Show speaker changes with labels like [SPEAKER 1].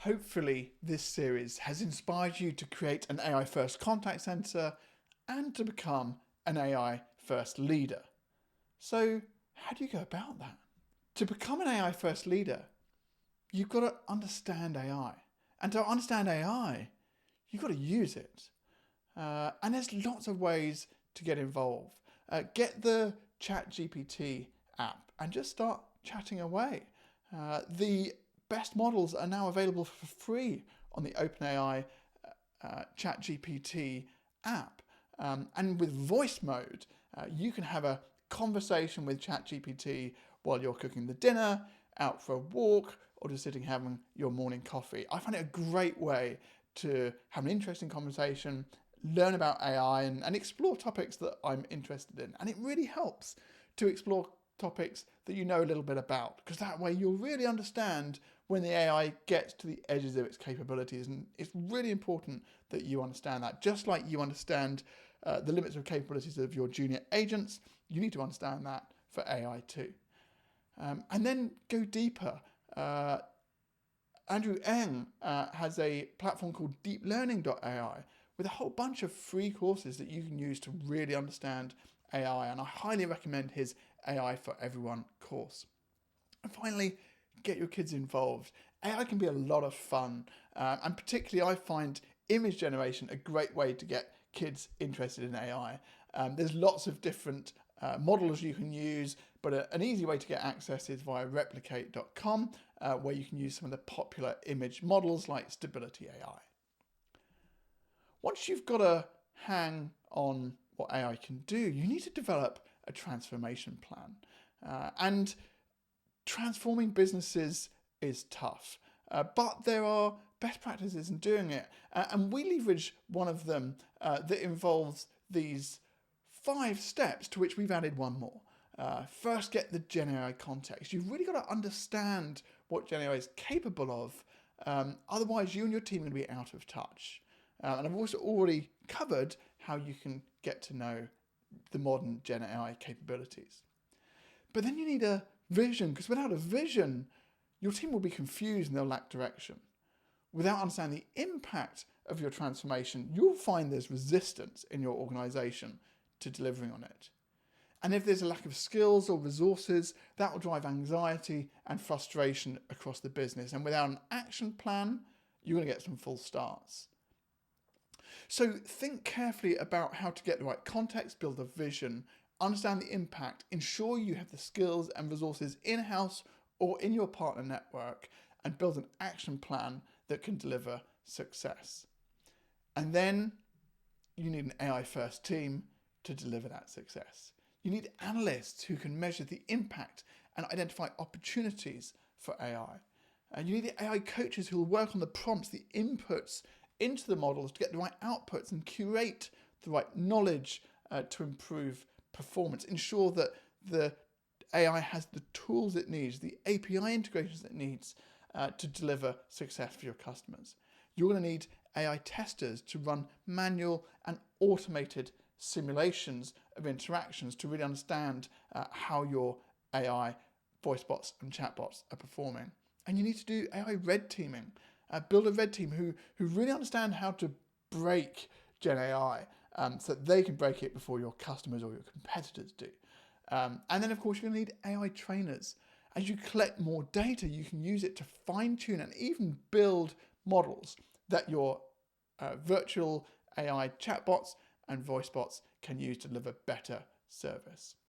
[SPEAKER 1] Hopefully this series has inspired you to create an AI first contact center and to become an AI first leader. So how do you go about that? To become an AI first leader, you've got to understand AI. And to understand AI, you've got to use it. And there's lots of ways to get involved. Get the ChatGPT app and just start chatting away. The best models are now available for free on the OpenAI ChatGPT app. And with voice mode, you can have a conversation with ChatGPT while you're cooking the dinner, out for a walk, or just sitting having your morning coffee. I find it a great way to have an interesting conversation, learn about AI and explore topics that I'm interested in. And it really helps to explore topics that you know a little bit about, because that way you'll really understand when the AI gets to the edges of its capabilities. And it's really important that you understand that. Just like you understand the limits of capabilities of your junior agents, you need to understand that for AI too. And then go deeper. Andrew Ng has a platform called deeplearning.ai with a whole bunch of free courses that you can use to really understand AI. And I highly recommend his AI for Everyone course. And finally, get your kids involved. AI can be a lot of fun. And particularly I find image generation a great way to get kids interested in AI. There's lots of different models you can use, but an easy way to get access is via replicate.com, where you can use some of the popular image models like Stability AI. Once you've got a hang on what AI can do, you need to develop a transformation plan. And transforming businesses is tough, but there are best practices in doing it. And we leverage one of them that involves these 5 steps, to which we've added one more. First, get the Gen AI context. You've really got to understand what Gen AI is capable of. Otherwise, you and your team are going to be out of touch. And I've also already covered how you can get to know the modern Gen AI capabilities. But then you need a vision, because without a vision, your team will be confused and they'll lack direction. Without understanding the impact of your transformation, you'll find there's resistance in your organization to delivering on it. And if there's a lack of skills or resources, that will drive anxiety and frustration across the business. And without an action plan, you're going to get some false starts. So think carefully about how to get the right context, build a vision, understand the impact, ensure you have the skills and resources in-house or in your partner network, and build an action plan that can deliver success. And then you need an AI first team to deliver that success. You need analysts who can measure the impact and identify opportunities for AI. And you need the AI coaches who will work on the prompts, the inputs into the models to get the right outputs and curate the right knowledge to improve performance. Ensure that the AI has the tools it needs, the API integrations it needs to deliver success for your customers. You're going to need AI testers to run manual and automated simulations of interactions to really understand how your AI voice bots and chatbots are performing. And you need to do AI red teaming. Build a red team who really understand how to break Gen AI so that they can break it before your customers or your competitors do. And then, of course, you're going to need AI trainers. As you collect more data, you can use it to fine-tune and even build models that your virtual AI chatbots and voice bots can use to deliver better service.